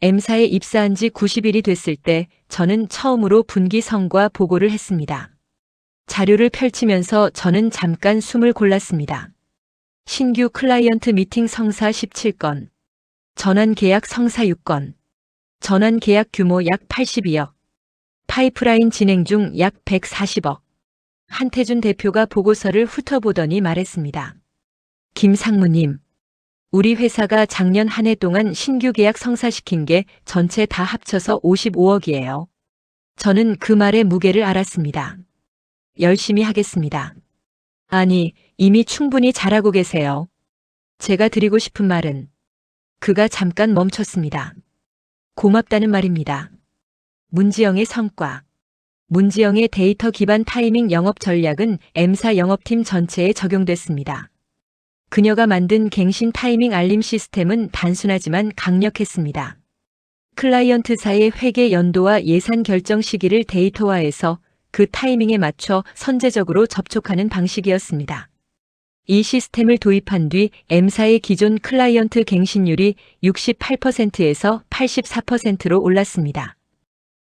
M사에 입사한 지 90일이 됐을 때 저는 처음으로 분기 성과 보고를 했습니다. 자료를 펼치면서 저는 잠깐 숨을 골랐습니다. 신규 클라이언트 미팅 성사 17건, 전환 계약 성사 6건, 전환 계약 규모 약 82억, 파이프라인 진행 중 약 140억. 한태준 대표가 보고서를 훑어보더니 말했습니다. 김 상무님, 우리 회사가 작년 한 해 동안 신규 계약 성사시킨 게 전체 다 합쳐서 55억이에요. 저는 그 말의 무게를 알았습니다. 열심히 하겠습니다. 아니, 이미 충분히 잘하고 계세요. 제가 드리고 싶은 말은 그가 잠깐 멈췄습니다. 고맙다는 말입니다. 문지영의 성과. 문지영의 데이터 기반 타이밍 영업 전략은 M사 영업팀 전체에 적용됐습니다. 그녀가 만든 갱신 타이밍 알림 시스템은 단순하지만 강력했습니다. 클라이언트사의 회계 연도와 예산 결정 시기를 데이터화해서 그 타이밍에 맞춰 선제적으로 접촉하는 방식이었습니다. 이 시스템을 도입한 뒤 M사의 기존 클라이언트 갱신율이 68%에서 84%로 올랐습니다.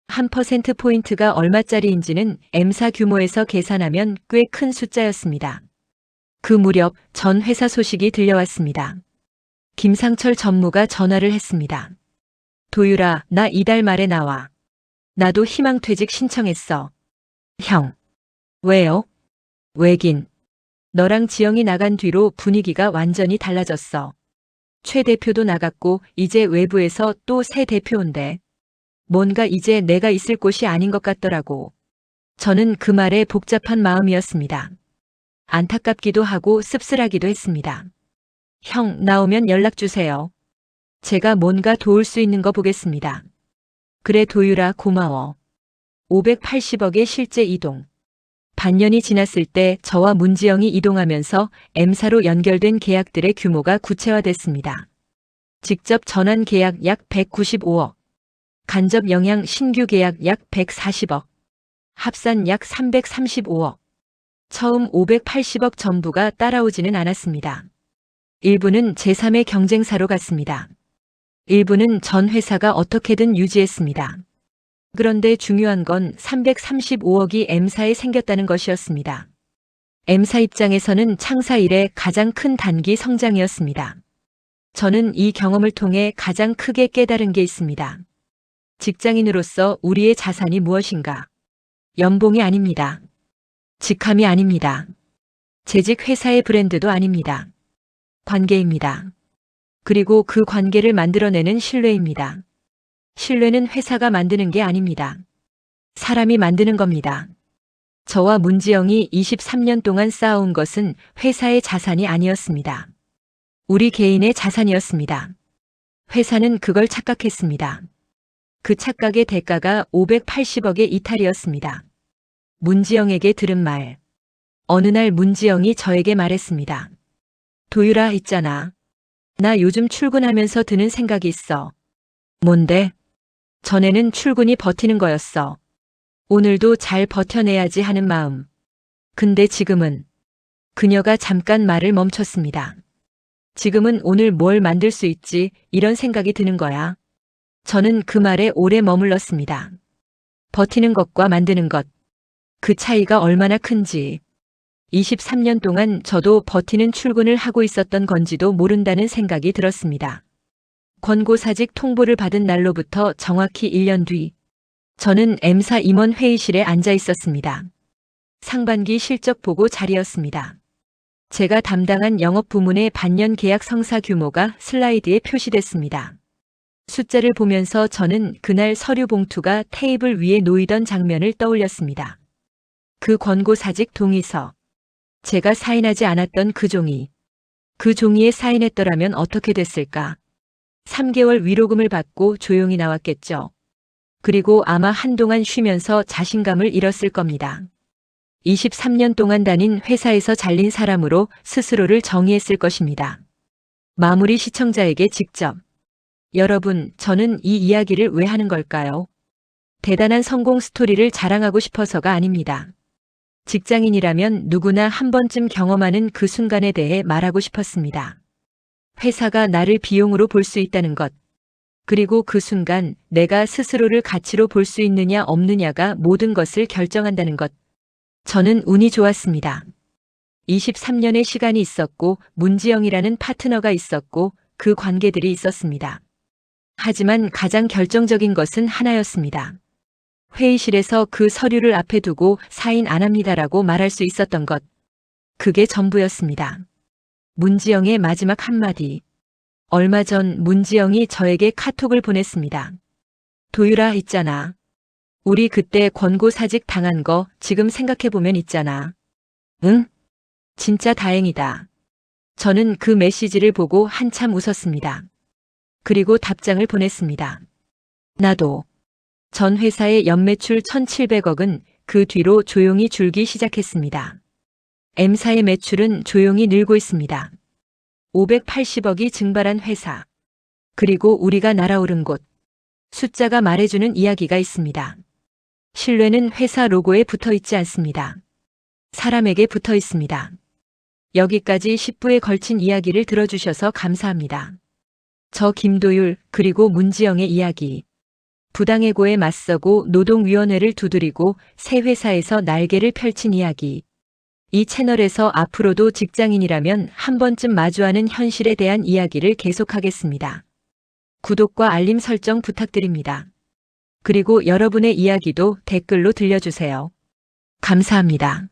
1%포인트가 얼마짜리인지는 M사 규모에서 계산하면 꽤 큰 숫자였습니다. 그 무렵 전 회사 소식이 들려왔습니다. 김상철 전무가 전화를 했습니다. 도유라, 나 이달 말에 나와. 나도 희망퇴직 신청했어. 형. 왜요? 왜긴. 너랑 지영이 나간 뒤로 분위기가 완전히 달라졌어. 최 대표도 나갔고 이제 외부에서 또 새 대표 온대. 뭔가 이제 내가 있을 곳이 아닌 것 같더라고. 저는 그 말에 복잡한 마음이었습니다. 안타깝기도 하고 씁쓸하기도 했습니다. 형, 나오면 연락 주세요. 제가 뭔가 도울 수 있는 거 보겠습니다. 그래 도유라 고마워. 580억의 실제 이동. 반년이 지났을 때 저와 문지영이 이동하면서 M사로 연결된 계약들의 규모가 구체화됐습니다. 직접 전환 계약 약 195억, 간접 영향 신규 계약 약 140억, 합산 약 335억. 처음 580억 전부가 따라오지는 않았습니다. 일부는 제3의 경쟁사로 갔습니다. 일부는 전 회사가 어떻게든 유지했습니다. 그런데 중요한 건 335억이 M사에 생겼다는 것이었습니다. M사 입장에서는 창사 이래 가장 큰 단기 성장이었습니다. 저는 이 경험을 통해 가장 크게 깨달은 게 있습니다. 직장인으로서 우리의 자산이 무엇인가? 연봉이 아닙니다. 직함이 아닙니다. 재직 회사의 브랜드도 아닙니다. 관계입니다. 그리고 그 관계를 만들어내는 신뢰입니다. 신뢰는 회사가 만드는 게 아닙니다. 사람이 만드는 겁니다. 저와 문지영이 23년 동안 쌓아온 것은 회사의 자산이 아니었습니다. 우리 개인의 자산이었습니다. 회사는 그걸 착각했습니다. 그 착각의 대가가 580억의 이탈이었습니다. 문지영에게 들은 말. 어느 날 문지영이 저에게 말했습니다. 도유라 있잖아. 나 요즘 출근하면서 드는 생각이 있어. 뭔데? 전에는 출근이 버티는 거였어. 오늘도 잘 버텨내야지 하는 마음. 근데 지금은 그녀가 잠깐 말을 멈췄습니다. 지금은 오늘 뭘 만들 수 있지 이런 생각이 드는 거야. 저는 그 말에 오래 머물렀습니다. 버티는 것과 만드는 것. 그 차이가 얼마나 큰지. 23년 동안 저도 버티는 출근을 하고 있었던 건지도 모른다는 생각이 들었습니다. 권고사직 통보를 받은 날로부터 정확히 1년 뒤, 저는 M사 임원 회의실에 앉아 있었습니다. 상반기 실적 보고 자리였습니다. 제가 담당한 영업 부문의 반년 계약 성사 규모가 슬라이드에 표시됐습니다. 숫자를 보면서 저는 그날 서류 봉투가 테이블 위에 놓이던 장면을 떠올렸습니다. 그 권고사직 동의서. 제가 사인하지 않았던 그 종이. 그 종이에 사인했더라면 어떻게 됐을까? 3개월 위로금을 받고 조용히 나왔겠죠. 그리고 아마 한동안 쉬면서 자신감을 잃었을 겁니다. 23년 동안 다닌 회사에서 잘린 사람으로 스스로를 정의했을 것입니다. 마무리 시청자에게 직접. 여러분, 저는 이 이야기를 왜 하는 걸까요? 대단한 성공 스토리를 자랑하고 싶어서가 아닙니다. 직장인이라면 누구나 한 번쯤 경험하는 그 순간에 대해 말하고 싶었습니다. 회사가 나를 비용으로 볼 수 있다는 것. 그리고 그 순간 내가 스스로를 가치로 볼 수 있느냐 없느냐가 모든 것을 결정한다는 것. 저는 운이 좋았습니다. 23년의 시간이 있었고 문지영이라는 파트너가 있었고 그 관계들이 있었습니다. 하지만 가장 결정적인 것은 하나였습니다. 회의실에서 그 서류를 앞에 두고 사인 안 합니다라고 말할 수 있었던 것. 그게 전부였습니다. 문지영의 마지막 한마디. 얼마 전 문지영이 저에게 카톡을 보냈습니다. 도유라 있잖아. 우리 그때 권고사직 당한 거 지금 생각해보면 있잖아. 응? 진짜 다행이다. 저는 그 메시지를 보고 한참 웃었습니다. 그리고 답장을 보냈습니다. 나도. 전 회사의 연매출 1,700억은 그 뒤로 조용히 줄기 시작했습니다. M사의 매출은 조용히 늘고 있습니다. 580억이 증발한 회사. 그리고 우리가 날아오른 곳. 숫자가 말해주는 이야기가 있습니다. 신뢰는 회사 로고에 붙어 있지 않습니다. 사람에게 붙어 있습니다. 여기까지 10부에 걸친 이야기를 들어주셔서 감사합니다. 저 김도율 그리고 문지영의 이야기. 부당해고에 맞서고 노동위원회를 두드리고 새 회사에서 날개를 펼친 이야기. 이 채널에서 앞으로도 직장인이라면 한 번쯤 마주하는 현실에 대한 이야기를 계속하겠습니다. 구독과 알림 설정 부탁드립니다. 그리고 여러분의 이야기도 댓글로 들려주세요. 감사합니다.